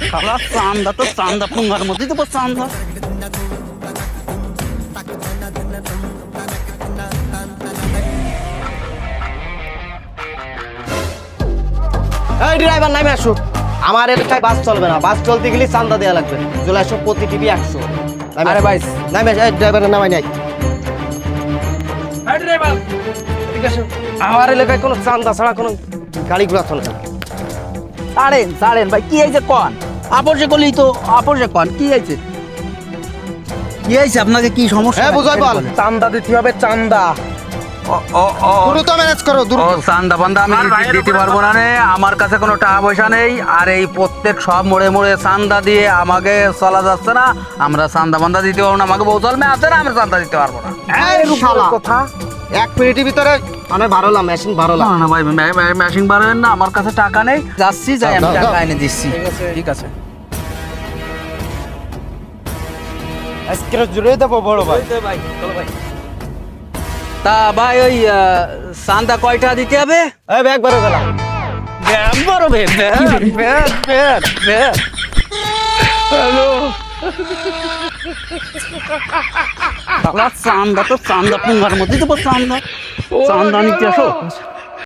শালা চান্দা তো চান্দা পুঙ্গার মধ্যেই তো চান্দা। এই ড্রাইভার নামে আসো। আমার এলাকায় বাস চলবে না, বাস চলতে গেলে চান্দা দেওয়া লাগবে। চলে আসো, প্রতি টিভি 100। আরে ভাই নামে এই ড্রাইভারের নামাই নাই। ঠিক আছে, আমার এলাকায় কোনো চান্দা ছাড়া কোনো গাড়ি ঘোড়া চলে না। ছাড়েন ছাড়েন ভাই, কি হয়েছে কন? আপোষে করলেই তো আপোষে কন, কি হয়েছে? কি হয়েছে আপনাকে, কি সমস্যা? হ্যাঁ বুঝাই বল, চান্দা দিতে হবে, চান্দা। দ্রুত ম্যানেজ করো, দ্রুত। চান্দা বান্দা আমি দিতে পারবো না রে, আমার কাছে কোনো টাকা পয়সা নেই। আর এই প্রত্যেক সব মোড়ে মোড়ে চান্দা দিয়ে আমাকে চলা যাচ্ছে না। আমরা চান্দা বান্দা দিতে পারবো না, আমাকে বউ চলমে আছে না, আমরা চান্দা দিতে পারবো না। এই শালা কথা, 1 মিনিটের ভিতরে আমি ভাড়লাম, মেশিন ভাড়লাম। না ভাই, ম্যাশিং বাড়াবেন না, আমার কাছে টাকা নেই। যাচ্ছি, যাই আমি টাকা এনে দিচ্ছি। ঠিক আছে, আজকে জুড়ে দেবো বড় ভাই। তা ভাই ওই চান্দা কয়টা দিতে হবে? এই ব্যাগ বড় গেলাম। ব্যাগ বড় bag bag bag bag. Hello, চান্দা তো চান্দা পুঙ্গার মধ্যেই তো চান্দা। চান্দা নিতে আসো।